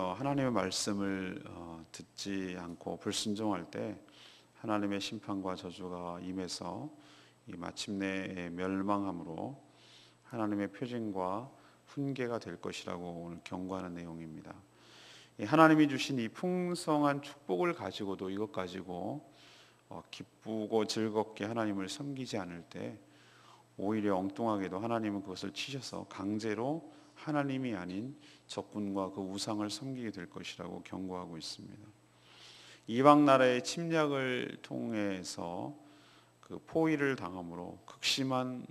하나님의 말씀을 듣지 않고 불순종할 때 하나님의 심판과 저주가 임해서 마침내 멸망함으로 하나님의 표징과 훈계가 될 것이라고 오늘 경고하는 내용입니다. 하나님이 주신 이 풍성한 축복을 가지고도 이것 가지고 기쁘고 즐겁게 하나님을 섬기지 않을 때 오히려 엉뚱하게도 하나님은 그것을 치셔서 강제로 하나님이 아닌 적군과 그 우상을 섬기게 될 것이라고 경고하고 있습니다. 이방 나라의 침략을 통해서 그 포위를 당함으로 극심한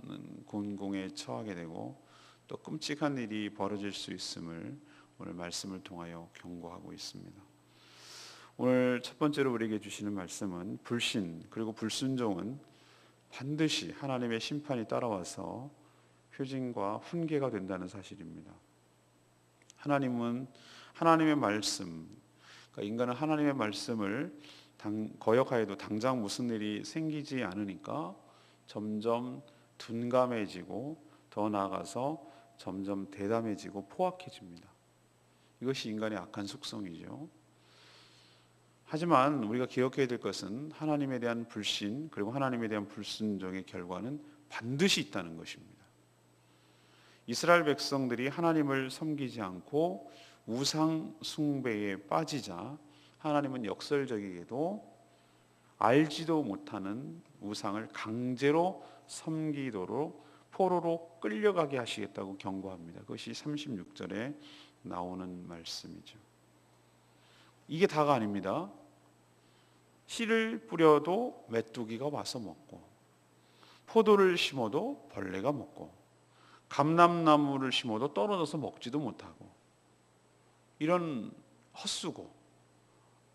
곤궁에 처하게 되고 또 끔찍한 일이 벌어질 수 있음을 오늘 말씀을 통하여 경고하고 있습니다. 오늘 첫 번째로 우리에게 주시는 말씀은 불신 그리고 불순종은 반드시 하나님의 심판이 따라와서 표징과 훈계가 된다는 사실입니다. 하나님은 하나님의 말씀, 그러니까 인간은 하나님의 말씀을 거역하여도 당장 무슨 일이 생기지 않으니까 점점 둔감해지고 더 나아가서 점점 대담해지고 포악해집니다. 이것이 인간의 악한 속성이죠. 하지만 우리가 기억해야 될 것은 하나님에 대한 불신 그리고 하나님에 대한 불순종의 결과는 반드시 있다는 것입니다. 이스라엘 백성들이 하나님을 섬기지 않고 우상 숭배에 빠지자 하나님은 역설적이게도 알지도 못하는 우상을 강제로 섬기도록 포로로 끌려가게 하시겠다고 경고합니다. 그것이 36절에 나오는 말씀이죠. 이게 다가 아닙니다. 씨를 뿌려도 메뚜기가 와서 먹고 포도를 심어도 벌레가 먹고 감람나무를 심어도 떨어져서 먹지도 못하고 이런 헛수고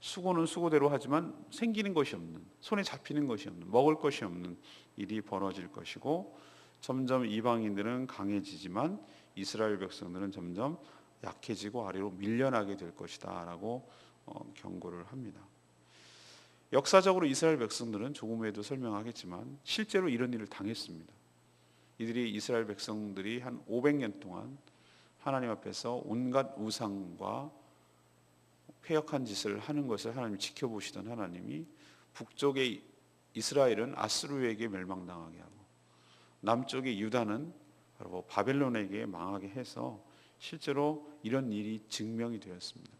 수고는 수고대로 하지만 생기는 것이 없는 손에 잡히는 것이 없는 먹을 것이 없는 일이 벌어질 것이고 점점 이방인들은 강해지지만 이스라엘 백성들은 점점 약해지고 아래로 밀려나게 될 것이다 라고 경고를 합니다. 역사적으로 이스라엘 백성들은 조금 후에도 설명하겠지만 실제로 이런 일을 당했습니다. 이들이 이스라엘 백성들이 한 500년 동안 하나님 앞에서 온갖 우상과 패역한 짓을 하는 것을 하나님이 지켜보시던 하나님이 북쪽의 이스라엘은 아수르에게 멸망당하게 하고 남쪽의 유다는 바로 바벨론에게 망하게 해서 실제로 이런 일이 증명이 되었습니다.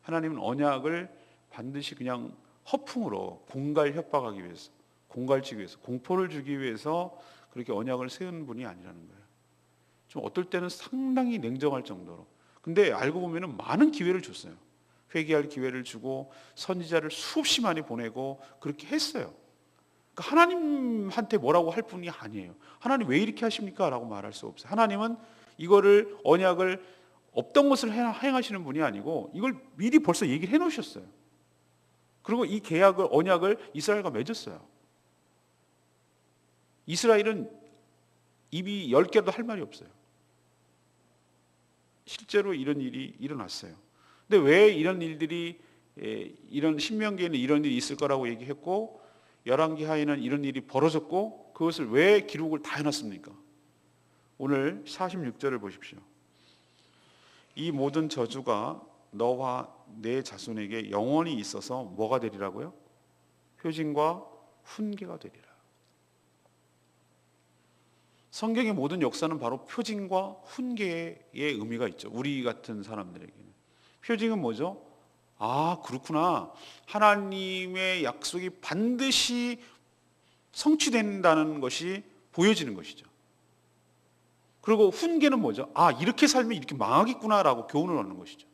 하나님은 언약을 반드시 그냥 허풍으로 공갈 협박하기 위해서 공갈치기 위해서 공포를 주기 위해서 그렇게 언약을 세운 분이 아니라는 거예요. 좀 어떨 때는 상당히 냉정할 정도로. 근데 알고 보면은 많은 기회를 줬어요. 회개할 기회를 주고 선지자를 수없이 많이 보내고 그렇게 했어요. 그러니까 하나님한테 뭐라고 할 분이 아니에요. 하나님 왜 이렇게 하십니까? 라고 말할 수 없어요. 하나님은 이거를 언약을 없던 것을 행하시는 분이 아니고 이걸 미리 벌써 얘기를 해놓으셨어요. 그리고 이 계약을 언약을 이스라엘과 맺었어요. 이스라엘은 입이 10개도 할 말이 없어요. 실제로 이런 일이 일어났어요. 근데 왜 이런 일들이 이런 신명기에는 이런 일이 있을 거라고 얘기했고 열왕기하에는 이런 일이 벌어졌고 그것을 왜 기록을 다 해놨습니까? 오늘 46절을 보십시오. 이 모든 저주가 너와 내 자손에게 영원히 있어서 뭐가 되리라고요? 표징과 훈계가 되리라. 성경의 모든 역사는 바로 표징과 훈계의 의미가 있죠. 우리 같은 사람들에게는. 표징은 뭐죠? 아, 그렇구나. 하나님의 약속이 반드시 성취된다는 것이 보여지는 것이죠. 그리고 훈계는 뭐죠? 아, 이렇게 살면 이렇게 망하겠구나라고 교훈을 얻는 것이죠.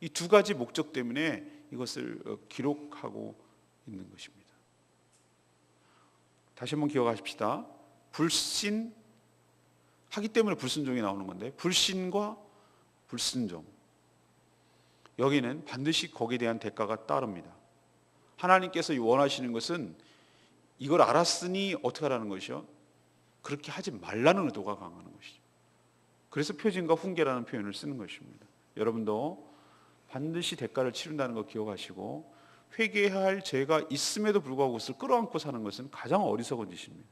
이 두 가지 목적 때문에 이것을 기록하고 있는 것입니다. 다시 한번 기억하십시다. 불신하기 때문에 불순종이 나오는 건데 불신과 불순종 여기는 반드시 거기에 대한 대가가 따릅니다. 하나님께서 원하시는 것은 이걸 알았으니 어떻게 하라는 것이요? 그렇게 하지 말라는 의도가 강하는 것이죠. 그래서 표징과 훈계라는 표현을 쓰는 것입니다. 여러분도 반드시 대가를 치른다는 거 기억하시고 회개할 죄가 있음에도 불구하고 그것을 끌어안고 사는 것은 가장 어리석은 짓입니다.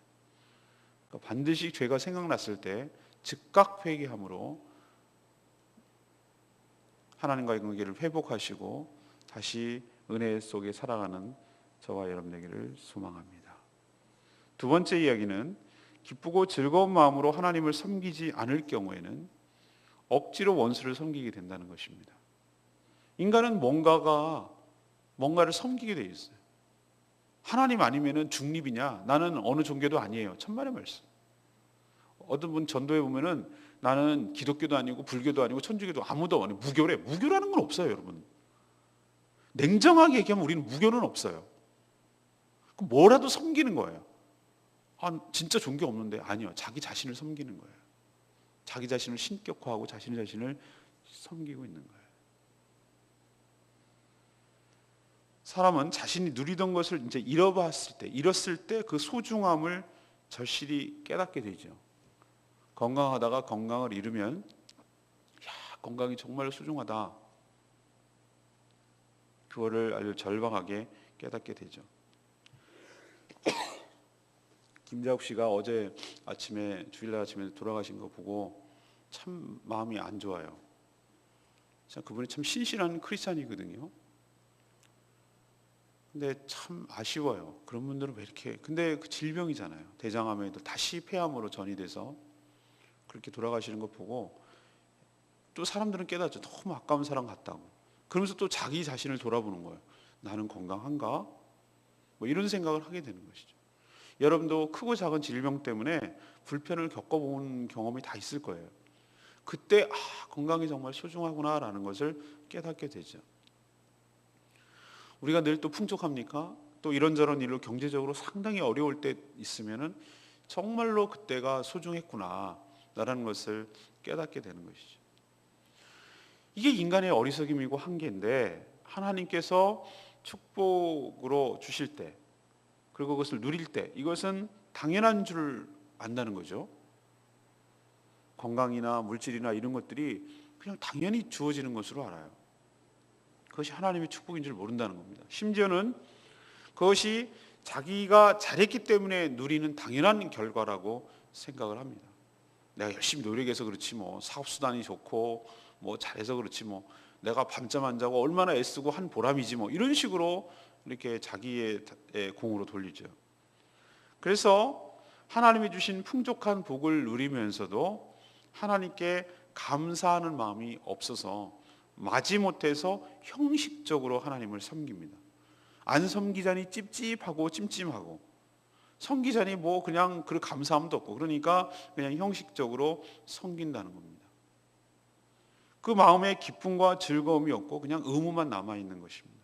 그러니까 반드시 죄가 생각났을 때 즉각 회개함으로 하나님과의 관계를 회복하시고 다시 은혜 속에 살아가는 저와 여러분 되기를 소망합니다. 두 번째 이야기는 기쁘고 즐거운 마음으로 하나님을 섬기지 않을 경우에는 억지로 원수를 섬기게 된다는 것입니다. 인간은 뭔가를 섬기게 돼 있어요. 하나님 아니면은 중립이냐? 나는 어느 종교도 아니에요. 천만의 말씀. 어떤 분 전도에 보면은 나는 기독교도 아니고 불교도 아니고 천주교도 아무도 아니고 무교래. 무교라는 건 없어요, 여러분. 냉정하게 얘기하면 우리는 무교는 없어요. 그럼 뭐라도 섬기는 거예요. 아, 진짜 종교 없는데 아니요. 자기 자신을 섬기는 거예요. 자기 자신을 신격화하고 자신을 섬기고 있는 거예요. 사람은 자신이 누리던 것을 이제 잃었을 때 그 소중함을 절실히 깨닫게 되죠. 건강하다가 건강을 잃으면 건강이 정말 소중하다. 그거를 아주 절박하게 깨닫게 되죠. 김자욱 씨가 어제 아침에 주일날 아침에 돌아가신 거 보고 참 마음이 안 좋아요. 그분이 참 신실한 크리스찬이거든요. 근데 참 아쉬워요. 그런 분들은 왜 이렇게? 근데 그 질병이잖아요. 대장암에도 다시 폐암으로 전이돼서 그렇게 돌아가시는 거 보고 또 사람들은 깨닫죠. 너무 아까운 사람 같다고. 그러면서 또 자기 자신을 돌아보는 거예요. 나는 건강한가? 뭐 이런 생각을 하게 되는 것이죠. 여러분도 크고 작은 질병 때문에 불편을 겪어본 경험이 다 있을 거예요. 그때 건강이 정말 소중하구나라는 것을 깨닫게 되죠. 우리가 늘 또 풍족합니까? 또 이런저런 일로 경제적으로 상당히 어려울 때 있으면은 정말로 그때가 소중했구나라는 것을 깨닫게 되는 것이죠. 이게 인간의 어리석임이고 한계인데 하나님께서 축복으로 주실 때 그리고 그것을 누릴 때 이것은 당연한 줄 안다는 거죠. 건강이나 물질이나 이런 것들이 그냥 당연히 주어지는 것으로 알아요. 그것이 하나님의 축복인 줄 모른다는 겁니다. 심지어는 그것이 자기가 잘했기 때문에 누리는 당연한 결과라고 생각을 합니다. 내가 열심히 노력해서 그렇지 뭐 사업수단이 좋고 뭐 잘해서 그렇지 뭐 내가 밤잠 안 자고 얼마나 애쓰고 한 보람이지 뭐 이런 식으로 이렇게 자기의 공으로 돌리죠. 그래서 하나님이 주신 풍족한 복을 누리면서도 하나님께 감사하는 마음이 없어서 마지못해서 형식적으로 하나님을 섬깁니다. 안 섬기자니 찝찝하고 찜찜하고 섬기자니 뭐 그냥 그 감사함도 없고 그러니까 그냥 형식적으로 섬긴다는 겁니다. 그 마음에 기쁨과 즐거움이 없고 그냥 의무만 남아있는 것입니다.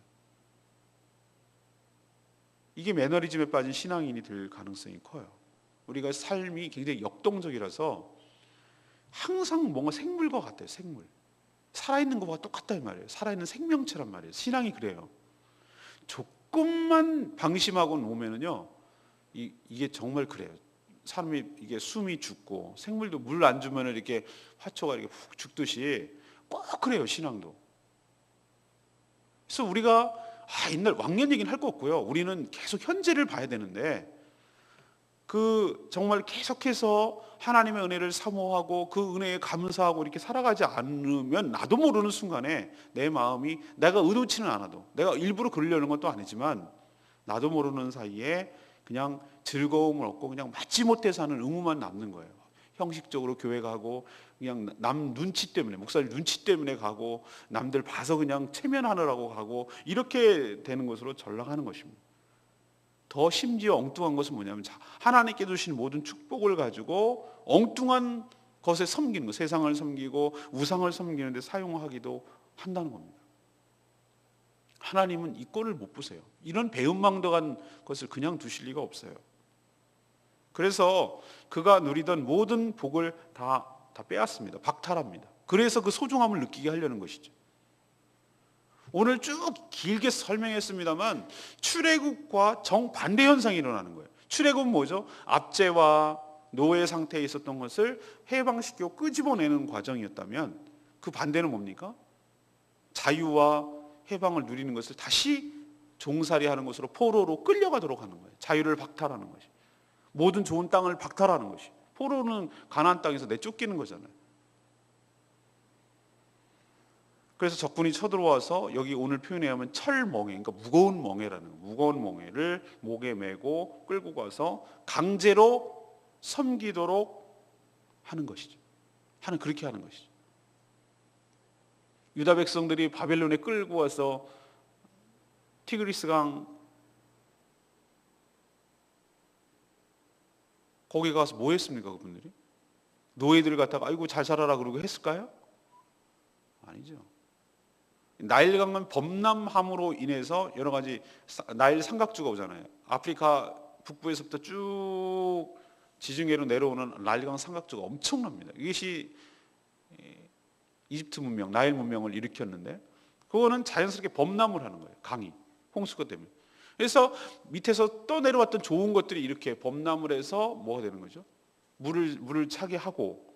이게 매너리즘에 빠진 신앙인이 될 가능성이 커요. 우리가 삶이 굉장히 역동적이라서 항상 뭔가 생물과 같아요. 생물. 살아있는 것과 똑같다 이 말이에요. 살아있는 생명체란 말이에요. 신앙이 그래요. 조금만 방심하고 놓으면요, 이게 정말 그래요. 사람이 이게 숨이 죽고 생물도 물 안 주면 이렇게 화초가 이렇게 훅 죽듯이 꼭 그래요. 신앙도. 그래서 우리가 옛날 왕년 얘기는 할 거 없고요. 우리는 계속 현재를 봐야 되는데 그 정말 계속해서 하나님의 은혜를 사모하고 그 은혜에 감사하고 이렇게 살아가지 않으면 나도 모르는 순간에 내 마음이 내가 의도치는 않아도 내가 일부러 그러려는 것도 아니지만 나도 모르는 사이에 그냥 즐거움을 얻고 그냥 마지못해 사는 의무만 남는 거예요. 형식적으로 교회 가고 그냥 남 눈치 때문에 목사님 눈치 때문에 가고 남들 봐서 그냥 체면하느라고 가고 이렇게 되는 것으로 전락하는 것입니다. 더 심지어 엉뚱한 것은 뭐냐면 하나님께 주신 모든 축복을 가지고 엉뚱한 것에 섬기는 것, 세상을 섬기고 우상을 섬기는 데 사용하기도 한다는 겁니다. 하나님은 이 꼴을 못 보세요. 이런 배은망덕한 것을 그냥 두실 리가 없어요. 그래서 그가 누리던 모든 복을 다 빼앗습니다. 박탈합니다. 그래서 그 소중함을 느끼게 하려는 것이죠. 오늘 쭉 길게 설명했습니다만 출애굽과 정반대 현상이 일어나는 거예요. 출애굽은 뭐죠? 압제와 노예 상태에 있었던 것을 해방시키고 끄집어내는 과정이었다면 그 반대는 뭡니까? 자유와 해방을 누리는 것을 다시 종살이하는 것으로 포로로 끌려가도록 하는 거예요. 자유를 박탈하는 것이. 모든 좋은 땅을 박탈하는 것이. 포로는 가나안 땅에서 내쫓기는 거잖아요. 그래서 적군이 쳐들어와서 여기 오늘 표현에 하면 철멍에, 그러니까 무거운 멍에라는 거예요. 무거운 멍에를 목에 메고 끌고 가서 강제로 섬기도록 하는 것이죠. 그렇게 하는 것이죠. 유다 백성들이 바벨론에 끌고 와서 티그리스강 거기 가서 뭐 했습니까? 그분들이? 노예들 갖다가 아이고 잘 살아라 그러고 했을까요? 아니죠. 나일강은 범람함으로 인해서 여러 가지 나일 삼각주가 오잖아요. 아프리카 북부에서부터 쭉 지중해로 내려오는 나일강 삼각주가 엄청납니다. 이것이 이집트 문명, 나일 문명을 일으켰는데 그거는 자연스럽게 범람을 하는 거예요. 강이 홍수가 때문에. 그래서 밑에서 또 내려왔던 좋은 것들이 이렇게 범람을 해서 뭐가 되는 거죠? 물을 차게 하고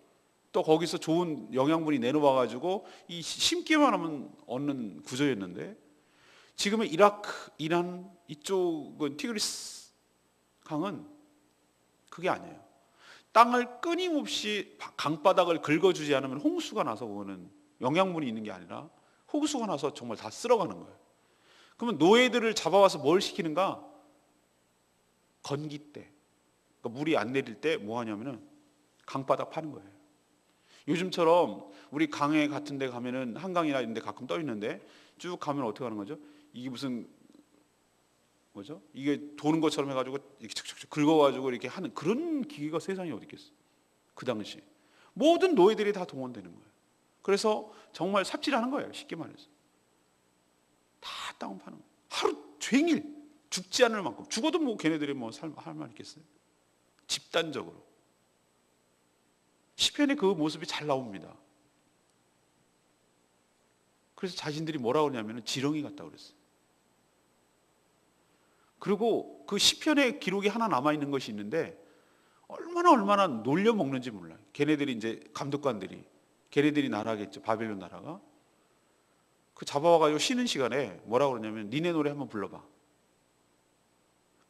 또 거기서 좋은 영양분이 내려와 가지고 이 심기만 하면 얻는 구조였는데 지금의 이라크, 이란 이쪽은 티그리스 강은 그게 아니에요. 땅을 끊임없이 강바닥을 긁어주지 않으면 홍수가 나서 그거는 영양분이 있는 게 아니라 홍수가 나서 정말 다 쓸어가는 거예요. 그러면 노예들을 잡아와서 뭘 시키는가? 건기 때, 그러니까 물이 안 내릴 때 뭐 하냐면은 강바닥 파는 거예요. 요즘처럼 우리 강에 같은 데 가면은 한강이나 이런 데 가끔 떠 있는데 쭉 가면 어떻게 하는 거죠? 이게 무슨 뭐죠? 이게 도는 것처럼 해가지고 이렇게 척척척 긁어가지고 이렇게 하는 그런 기계가 세상에 어디 있겠어? 그 당시 모든 노예들이 다 동원되는 거예요. 그래서 정말 삽질하는 거예요. 쉽게 말해서 다 땅 파는 거예요. 하루 종일 죽지 않을 만큼 죽어도 뭐 걔네들이 뭐 할 말 있겠어요? 집단적으로 시편에 그 모습이 잘 나옵니다. 그래서 자신들이 뭐라고 그러냐면 지렁이 같다고 그랬어요. 그리고 그 시편의 기록이 하나 남아있는 것이 있는데 얼마나 놀려 먹는지 몰라요. 걔네들이 이제 감독관들이 걔네들이 나라겠죠. 바벨론 나라가 그 잡아와가지고 쉬는 시간에 뭐라고 그러냐면 니네 노래 한번 불러봐.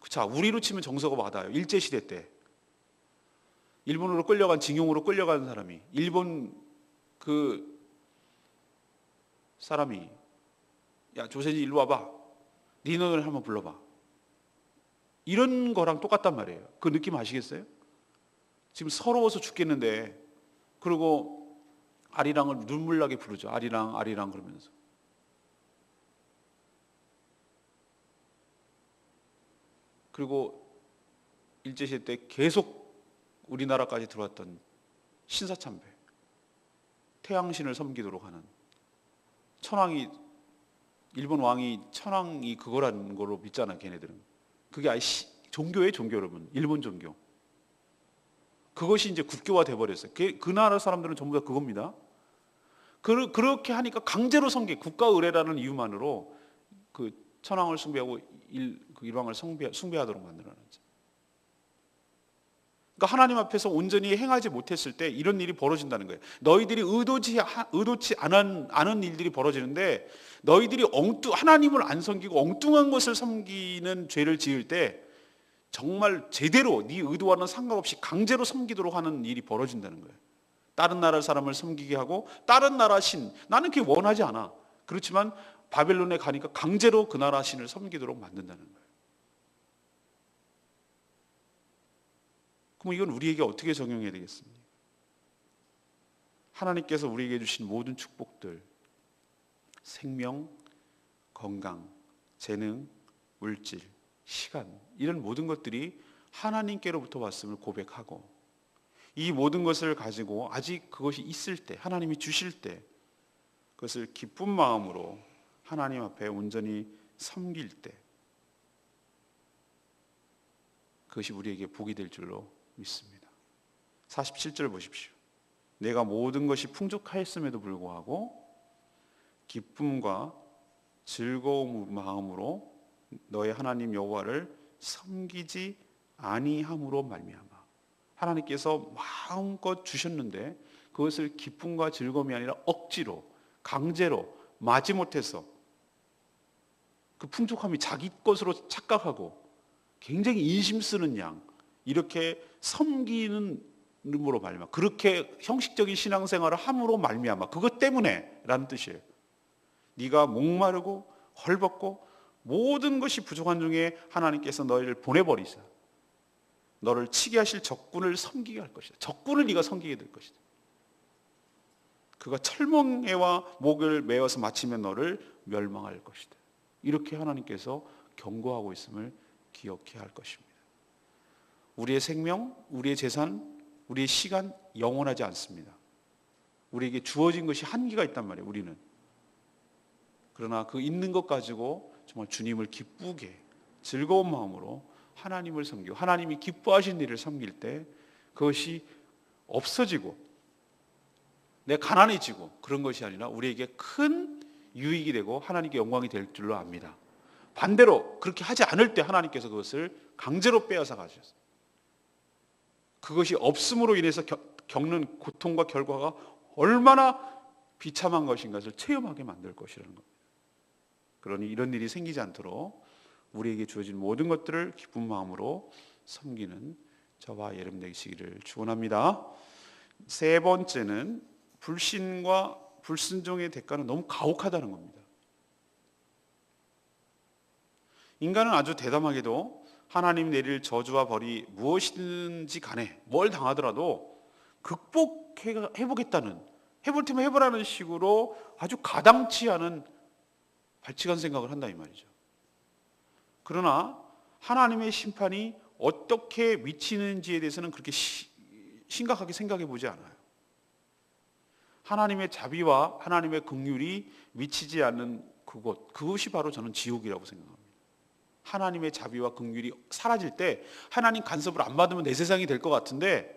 자, 우리로 치면 정서가 받아요. 일제시대 때 일본으로 끌려간 징용으로 끌려간 사람이 일본 그 사람이 야 조선이 일로 와봐. 네 노래 한번 불러봐. 이런 거랑 똑같단 말이에요. 그 느낌 아시겠어요? 지금 서러워서 죽겠는데 그리고 아리랑을 눈물나게 부르죠. 아리랑 아리랑 그러면서. 그리고 일제시대 때 계속 우리나라까지 들어왔던 신사참배, 태양신을 섬기도록 하는 천황이 일본 왕이 천황이 그거라는 걸로 믿잖아요. 걔네들은. 그게 아예 종교예요, 종교 여러분. 일본 종교. 그것이 이제 국교화 돼 버렸어요. 그 나라 사람들은 전부 다 그겁니다. 그렇게 하니까 강제로 국가 의례라는 이유만으로 그 천황을 숭배하고 일왕을 숭배하도록 만들어놨죠. 그러니까 하나님 앞에서 온전히 행하지 못했을 때 이런 일이 벌어진다는 거예요. 너희들이 의도치 않은 일들이 벌어지는데 너희들이 하나님을 안 섬기고 엉뚱한 것을 섬기는 죄를 지을 때 정말 제대로 네 의도와는 상관없이 강제로 섬기도록 하는 일이 벌어진다는 거예요. 다른 나라 사람을 섬기게 하고 다른 나라 신, 나는 그게 원하지 않아. 그렇지만 바벨론에 가니까 강제로 그 나라 신을 섬기도록 만든다는 거예요. 그럼 이건 우리에게 어떻게 적용해야 되겠습니까? 하나님께서 우리에게 주신 모든 축복들, 생명, 건강, 재능, 물질, 시간, 이런 모든 것들이 하나님께로부터 왔음을 고백하고 이 모든 것을 가지고 아직 그것이 있을 때, 하나님이 주실 때 그것을 기쁜 마음으로 하나님 앞에 온전히 섬길 때 그것이 우리에게 복이 될 줄로 믿습니다. 47절 보십시오. 내가 모든 것이 풍족하였음에도 불구하고 기쁨과 즐거운 마음으로 너의 하나님 여호와를 섬기지 아니함으로 말미암아. 하나님께서 마음껏 주셨는데 그것을 기쁨과 즐거움이 아니라 억지로 강제로 마지못해서 그 풍족함이 자기 것으로 착각하고 굉장히 인심 쓰는 양 이렇게 섬기는 으로 말미암아 그렇게 형식적인 신앙생활을 함으로 말미암아 그것 때문에 라는 뜻이에요. 네가 목마르고 헐벗고 모든 것이 부족한 중에 하나님께서 너희를 보내버리사 너를 치게 하실 적군을 섬기게 할 것이다. 적군을 네가 섬기게 될 것이다. 그가 철멍에와 목을 메어서 마치면 너를 멸망할 것이다. 이렇게 하나님께서 경고하고 있음을 기억해야 할 것입니다. 우리의 생명, 우리의 재산, 우리의 시간 영원하지 않습니다. 우리에게 주어진 것이 한계가 있단 말이에요. 우리는. 그러나 그 있는 것 가지고 정말 주님을 기쁘게 즐거운 마음으로 하나님을 섬기고 하나님이 기뻐하신 일을 섬길 때 그것이 없어지고 내 가난해지고 그런 것이 아니라 우리에게 큰 유익이 되고 하나님께 영광이 될 줄로 압니다. 반대로 그렇게 하지 않을 때 하나님께서 그것을 강제로 빼앗아 가셨어요. 그것이 없음으로 인해서 겪는 고통과 결과가 얼마나 비참한 것인가를 체험하게 만들 것이라는 겁니다. 그러니 이런 일이 생기지 않도록 우리에게 주어진 모든 것들을 기쁜 마음으로 섬기는 저와 여러분 되시기를 축원합니다. 세 번째는 불신과 불순종의 대가는 너무 가혹하다는 겁니다. 인간은 아주 대담하게도 하나님 내릴 저주와 벌이 무엇이든지 간에 뭘 당하더라도 극복해보겠다는, 해볼 테면 해보라는 식으로 아주 가당치 않은 발칙한 생각을 한다 이 말이죠. 그러나 하나님의 심판이 어떻게 미치는지에 대해서는 그렇게 심각하게 생각해 보지 않아요. 하나님의 자비와 하나님의 긍휼이 미치지 않는 그것이 바로 저는 지옥이라고 생각합니다. 하나님의 자비와 긍휼이 사라질 때 하나님 간섭을 안 받으면 내 세상이 될 것 같은데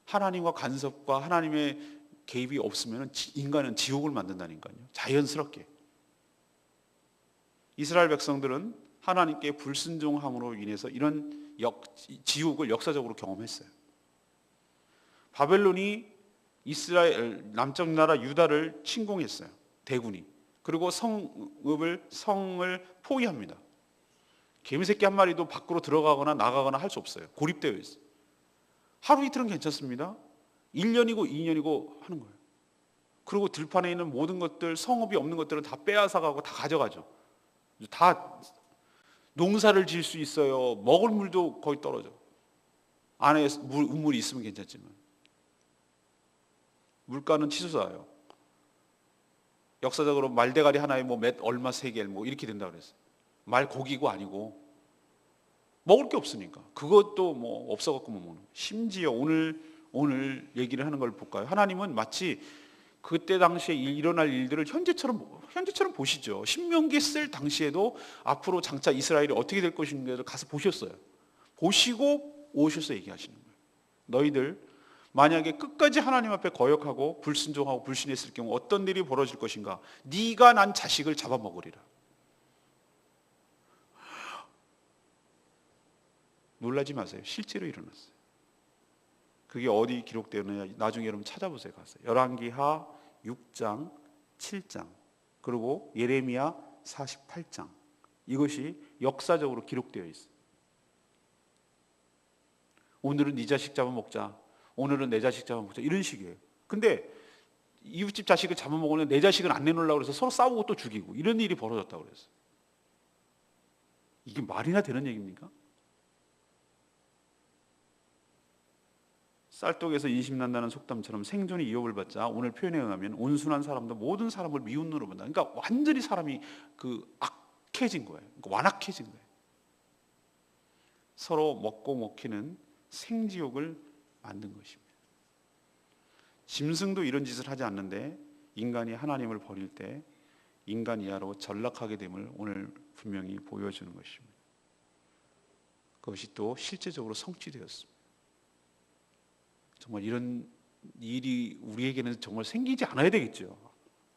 하나님과 간섭과 하나님의 개입이 없으면 인간은 지옥을 만든다니까요. 자연스럽게. 이스라엘 백성들은 하나님께 불순종함으로 인해서 이런 지옥을 역사적으로 경험했어요. 바벨론이 이스라엘 남쪽 나라 유다를 침공했어요. 대군이. 그리고 성을 포위합니다. 개미새끼 한 마리도 밖으로 들어가거나 나가거나 할 수 없어요. 고립되어 있어요. 하루 이틀은 괜찮습니다. 1년이고 2년이고 하는 거예요. 그리고 들판에 있는 모든 것들, 성읍이 없는 것들은 다 빼앗아가고 다 가져가죠. 다 농사를 지을 수 있어요. 먹을 물도 거의 떨어져. 안에 우물이 있으면 괜찮지만 물가는 치솟아요. 역사적으로 말대가리 하나에 몇 얼마 세겔 이렇게 된다 그랬어요. 말 고기고 아니고 먹을 게 없으니까 그것도 없어갖고 먹는. 심지어 오늘 얘기를 하는 걸 볼까요? 하나님은 마치 그때 당시에 일어날 일들을 현재처럼 보시죠. 신명기 쓸 당시에도 앞으로 장차 이스라엘이 어떻게 될 것인가를 가서 보셨어요. 보시고 오셔서 얘기하시는 거예요. 너희들 만약에 끝까지 하나님 앞에 거역하고 불순종하고 불신했을 경우 어떤 일이 벌어질 것인가? 네가 난 자식을 잡아먹으리라. 놀라지 마세요. 실제로 일어났어요. 그게 어디 기록되느냐 나중에 여러분 찾아보세요. 가서 열왕기하 6장 7장 그리고 예레미야 48장 이것이 역사적으로 기록되어 있어요. 오늘은 네 자식 잡아먹자. 오늘은 내 자식 잡아먹자. 이런 식이에요. 근데 이웃집 자식을 잡아먹으면 내 자식은 안 내놓으려고 해서 서로 싸우고 또 죽이고 이런 일이 벌어졌다고 그랬어요. 이게 말이나 되는 얘기입니까? 쌀독에서 인심난다는 속담처럼 생존이 위협을 받자 오늘 표현에 의하면 온순한 사람도 모든 사람을 미운 눈으로 본다. 그러니까 완전히 사람이 악해진 거예요. 그러니까 완악해진 거예요. 서로 먹고 먹히는 생지옥을 만든 것입니다. 짐승도 이런 짓을 하지 않는데 인간이 하나님을 버릴 때 인간 이하로 전락하게 됨을 오늘 분명히 보여주는 것입니다. 그것이 또 실제적으로 성취되었습니다. 정말 이런 일이 우리에게는 정말 생기지 않아야 되겠죠.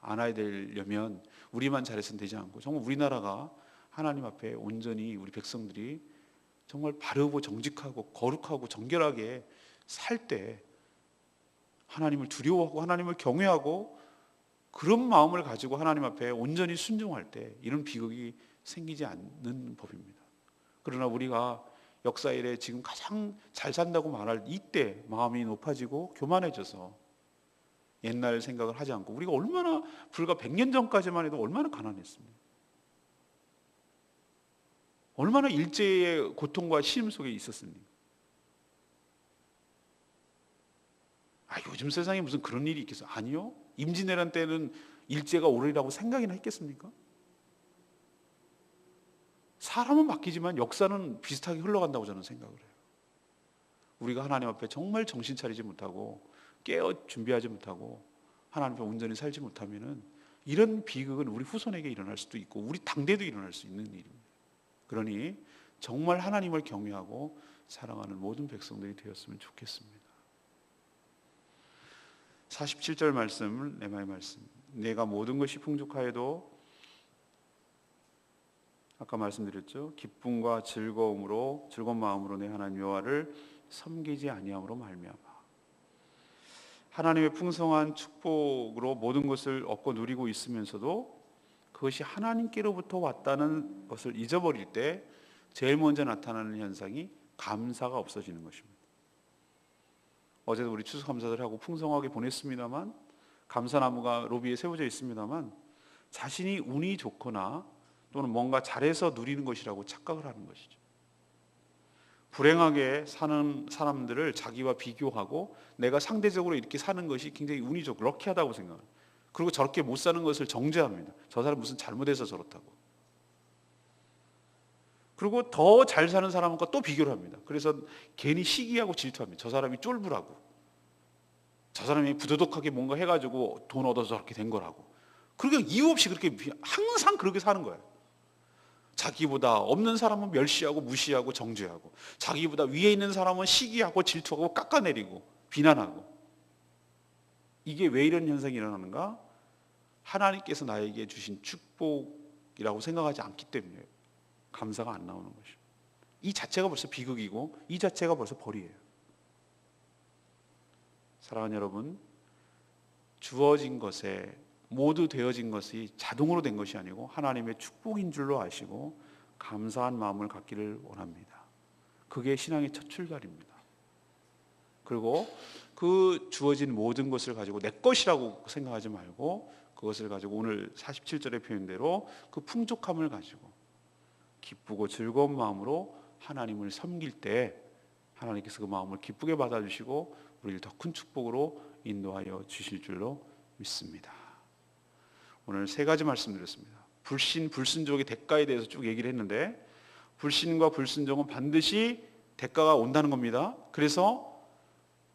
않아야 되려면 우리만 잘해서는 되지 않고 정말 우리나라가 하나님 앞에 온전히 우리 백성들이 정말 바르고 정직하고 거룩하고 정결하게 살 때 하나님을 두려워하고 하나님을 경외하고 그런 마음을 가지고 하나님 앞에 온전히 순종할 때 이런 비극이 생기지 않는 법입니다. 그러나 우리가 역사 이래 지금 가장 잘 산다고 말할 이때 마음이 높아지고 교만해져서 옛날 생각을 하지 않고 우리가 얼마나 불과 100년 전까지만 해도 얼마나 가난했습니까? 얼마나 일제의 고통과 시름 속에 있었습니까? 요즘 세상에 무슨 그런 일이 있겠어요? 아니요. 임진왜란 때는 일제가 오르리라고 생각이나 했겠습니까? 사람은 바뀌지만 역사는 비슷하게 흘러간다고 저는 생각을 해요. 우리가 하나님 앞에 정말 정신 차리지 못하고 깨어 준비하지 못하고 하나님 앞에 온전히 살지 못하면은 이런 비극은 우리 후손에게 일어날 수도 있고 우리 당대도 일어날 수 있는 일입니다. 그러니 정말 하나님을 경외하고 사랑하는 모든 백성들이 되었으면 좋겠습니다. 47절 말씀, 레마의 말씀. 내가 모든 것이 풍족하여도 아까 말씀드렸죠. 기쁨과 즐거운 마음으로 내 하나님 여호와를 섬기지 아니함으로 말미암아. 하나님의 풍성한 축복으로 모든 것을 얻고 누리고 있으면서도 그것이 하나님께로부터 왔다는 것을 잊어버릴 때 제일 먼저 나타나는 현상이 감사가 없어지는 것입니다. 어제도 우리 추수감사들하고 풍성하게 보냈습니다만, 감사나무가 로비에 세워져 있습니다만 자신이 운이 좋거나 또는 뭔가 잘해서 누리는 것이라고 착각을 하는 것이죠. 불행하게 사는 사람들을 자기와 비교하고 내가 상대적으로 이렇게 사는 것이 굉장히 운이 좋고 럭키하다고 생각합니다. 그리고 저렇게 못 사는 것을 정죄합니다. 저 사람 무슨 잘못해서 저렇다고. 그리고 더 잘 사는 사람과 또 비교를 합니다. 그래서 괜히 시기하고 질투합니다. 저 사람이 쫄부라고, 저 사람이 부도덕하게 뭔가 해가지고 돈 얻어서 저렇게 된 거라고. 그러니까 이유 없이 그렇게 항상 그렇게 사는 거예요. 자기보다 없는 사람은 멸시하고 무시하고 정죄하고, 자기보다 위에 있는 사람은 시기하고 질투하고 깎아내리고 비난하고. 이게 왜 이런 현상이 일어나는가? 하나님께서 나에게 주신 축복이라고 생각하지 않기 때문에 감사가 안 나오는 것이죠. 이 자체가 벌써 비극이고 이 자체가 벌써 벌이에요. 사랑하는 여러분, 주어진 것에 모두 되어진 것이 자동으로 된 것이 아니고 하나님의 축복인 줄로 아시고 감사한 마음을 갖기를 원합니다. 그게 신앙의 첫 출발입니다. 그리고 그 주어진 모든 것을 가지고 내 것이라고 생각하지 말고 그것을 가지고 오늘 47절의 표현대로 그 풍족함을 가지고 기쁘고 즐거운 마음으로 하나님을 섬길 때 하나님께서 그 마음을 기쁘게 받아주시고 우리를 더 큰 축복으로 인도하여 주실 줄로 믿습니다. 오늘 세 가지 말씀드렸습니다. 불신, 불순종의 대가에 대해서 쭉 얘기를 했는데, 불신과 불순종은 반드시 대가가 온다는 겁니다. 그래서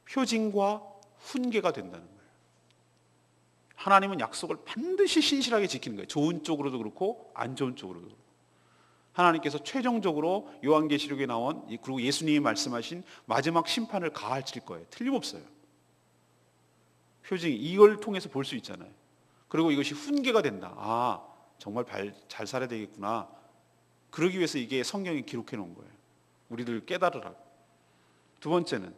표징과 훈계가 된다는 거예요. 하나님은 약속을 반드시 신실하게 지키는 거예요. 좋은 쪽으로도 그렇고 안 좋은 쪽으로도 그렇고. 하나님께서 최종적으로 요한계시록에 나온, 그리고 예수님이 말씀하신 마지막 심판을 가하실 거예요. 틀림없어요. 표징, 이걸 통해서 볼 수 있잖아요. 그리고 이것이 훈계가 된다. 정말 잘 살아야 되겠구나. 그러기 위해서 이게 성경에 기록해 놓은 거예요. 우리들 깨달으라고. 두 번째는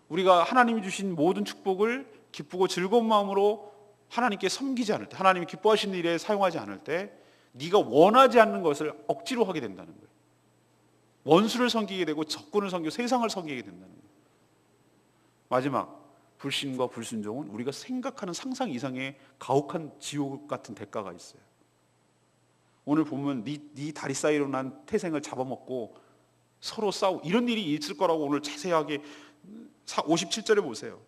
우리가 하나님이 주신 모든 축복을 기쁘고 즐거운 마음으로 하나님께 섬기지 않을 때, 하나님이 기뻐하시는 일에 사용하지 않을 때 네가 원하지 않는 것을 억지로 하게 된다는 거예요. 원수를 섬기게 되고 적군을 섬기고 세상을 섬기게 된다는 거예요. 마지막, 불신과 불순종은 우리가 생각하는 상상 이상의 가혹한 지옥 같은 대가가 있어요. 오늘 보면 네 다리 사이로 난 태생을 잡아먹고 서로 싸우고 이런 일이 있을 거라고 오늘 자세하게 57절에 보세요.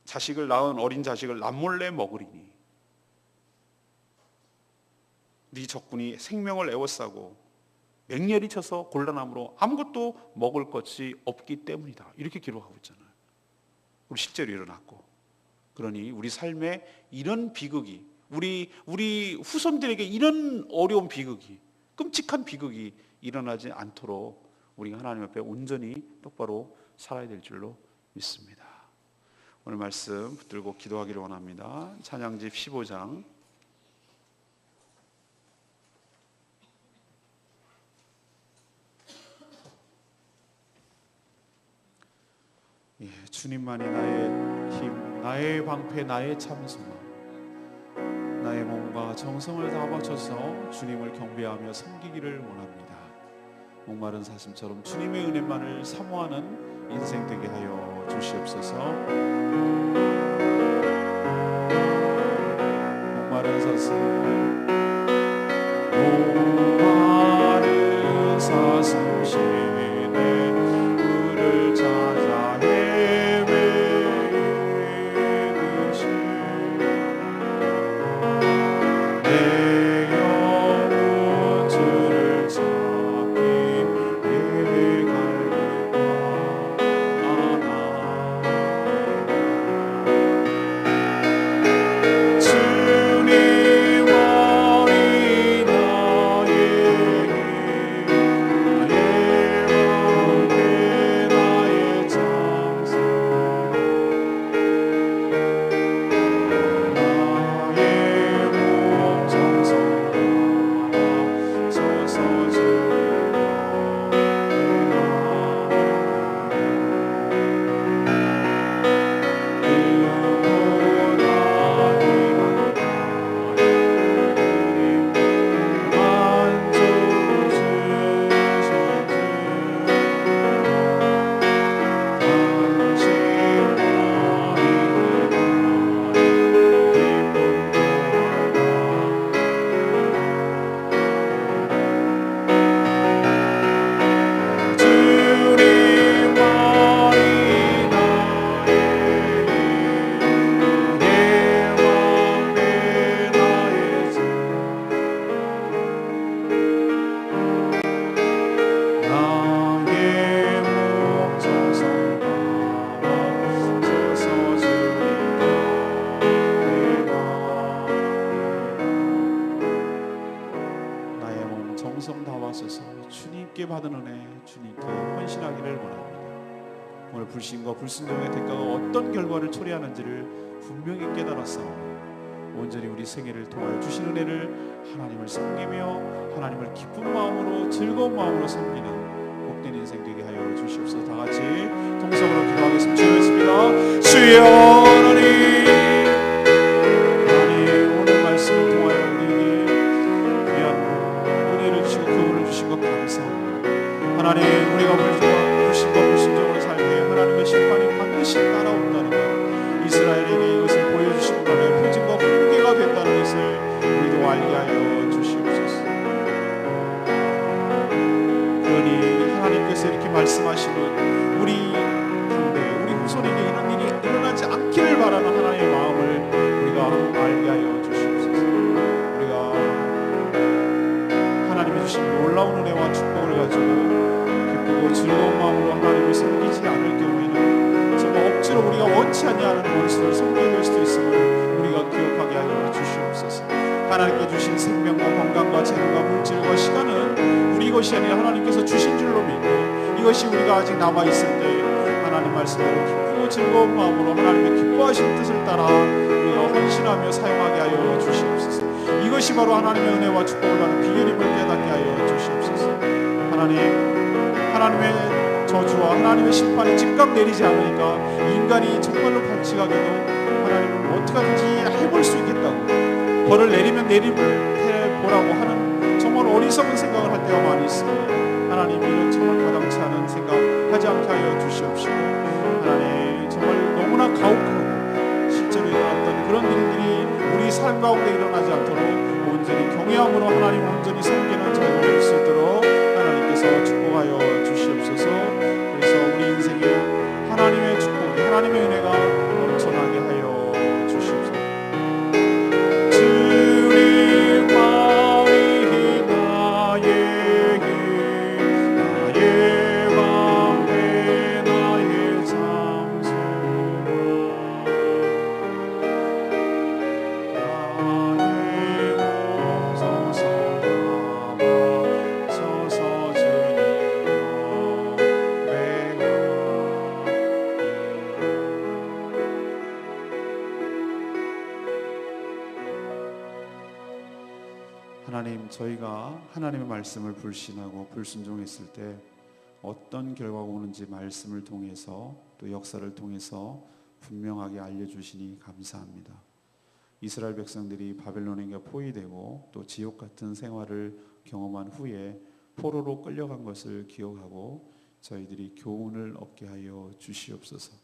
자식을 낳은 어린 자식을 남몰래 먹으리니 네 적군이 생명을 에워싸고 맹렬히 쳐서 곤란함으로 아무것도 먹을 것이 없기 때문이다. 이렇게 기록하고 있잖아요. 우리 실제로 일어났고. 그러니 우리 삶에 이런 비극이, 우리 후손들에게 이런 어려운 비극이, 끔찍한 비극이 일어나지 않도록 우리가 하나님 앞에 온전히 똑바로 살아야 될 줄로 믿습니다. 오늘 말씀 붙들고 기도하기를 원합니다. 찬양집 15장 주님만이 나의 힘, 나의 방패, 나의 참소망, 나의 몸과 정성을 다 바쳐서 주님을 경배하며 섬기기를 원합니다. 목마른 사슴처럼 주님의 은혜만을 사모하는 인생 되게 하여 주시옵소서. 목마른 사슴 목마른 사슴 시내 물을 찾아 헤매듯이 내 영혼 주를 찾기 위해 갈구하나 주님 어린 나의 방패 나의 장소 나의 몸 정성하라 서서 정성 다하소서. 주님께 받은 은혜 주님께 헌신하기를 원합니다. 오늘 불신과 불순종의 대가가 어떤 결과를 초래하는지를 분명히 깨달았사오니 온전히 우리 생애를 통하여 주신 은혜를 하나님을 섬기며 하나님을 기쁜 마음으로 즐거운 마음으로 섬기는 복된 인생 되게 하여 주시옵소서. 다 같이 동성으로 기도하겠습니다. 주여 주여 하나님 오늘 말씀을 통하여 우리에게 귀한 은혜를 주시고 교훈을 주신 것 감사합니다. 하나님 우리가 불신과 불순종으로 살 때 하나님의 심판이 반드시 따라온다는 것, 이스라엘에게 이것을 보여주신 것의 표징과 훈계가 된다는 것을 우리도 알게 하여 주시옵소서. 그러니 하나님께서 이렇게 말씀하시는 우리 당대 우리 후손에게 이런 일이 일어나지 않기를 바라는 하나님의 마음을 우리가 알게 하여 주시옵소서. 우리가 하나님이 주신 놀라운 은혜와 축복을 가지고 기쁘고 즐거운 마음으로 하나님을 섬기지 않을 경우에는 정말 억지로 우리가 원치 않는 원수를 섬기게 될 수도 있음을 우리가 기억하게 하여 주시옵소서. 하나님께 주신 생명과 건강과 재능과 물질과 시간은 우리 것이 아니라 하나님께서 주신 줄로 믿고, 이것이 우리가 아직 남아있을 때 하나님 말씀대로 기쁘고 즐거운 마음으로 하나님의 기뻐하신 뜻을 따라 우리가 헌신하며 사용하게 하여 주시옵소서. 이것이 바로 하나님의 은혜와 축복을 받는 비결임을 깨닫게 하여 주시옵소서. 하나님의 저주와 하나님의 심판이 즉각 내리지 않으니까 인간이 정말로 반칙하게도 하나님을 어떻게 하든지 해볼 수 있겠다고, 벌을 내리면 해보라고 하는 정말 어리석은 생각을 할 때가 많이 있습니다. 하나님 이런 정말 가당치 않은 생각 하지 않게 하여 주시옵시고, 하나님 정말 너무나 가혹하고 실제로 일어났던 그런 일들이 우리 삶 가운데 일어나지 않도록 온전히 경외함으로 하나님 온전히 섬기는 저희가 될 수 있도록 하나님께서 축복하여 주시옵소서. 그래서 우리 인생에 하나님의 축복이, 하나님의 은혜가 넘쳐나게 하여 주시옵소서. 주님 마음이 나의 힘, 나의 방패, 나의 잠수함, 나의 몸 정성하며 서서 주님 예배하리. 하나님, 저희가 하나님의 말씀을 불신하고 불순종했을 때 어떤 결과가 오는지 말씀을 통해서 또 역사를 통해서 분명하게 알려주시니 감사합니다. 이스라엘 백성들이 바벨론에게 포위되고 또 지옥 같은 생활을 경험한 후에 포로로 끌려간 것을 기억하고 저희들이 교훈을 얻게 하여 주시옵소서.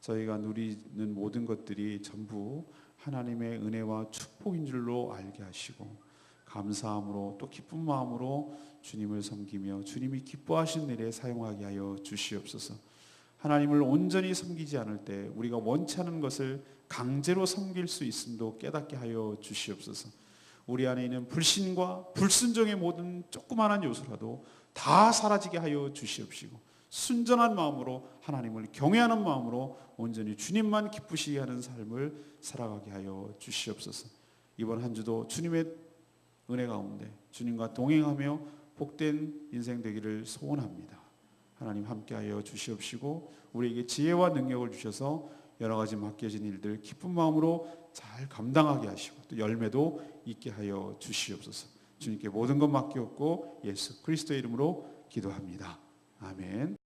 저희가 누리는 모든 것들이 전부 하나님의 은혜와 축복인 줄로 알게 하시고 감사함으로 또 기쁜 마음으로 주님을 섬기며 주님이 기뻐하신 일에 사용하게 하여 주시옵소서. 하나님을 온전히 섬기지 않을 때 우리가 원치 않은 것을 강제로 섬길 수 있음도 깨닫게 하여 주시옵소서. 우리 안에 있는 불신과 불순종의 모든 조그마한 요소라도 다 사라지게 하여 주시옵시고 순전한 마음으로 하나님을 경외하는 마음으로 온전히 주님만 기쁘시게 하는 삶을 살아가게 하여 주시옵소서. 이번 한 주도 주님의 은혜 가운데 주님과 동행하며 복된 인생 되기를 소원합니다. 하나님 함께하여 주시옵시고 우리에게 지혜와 능력을 주셔서 여러 가지 맡겨진 일들 기쁜 마음으로 잘 감당하게 하시고 또 열매도 있게 하여 주시옵소서. 주님께 모든 것 맡기옵고 예수 그리스도의 이름으로 기도합니다. 아멘.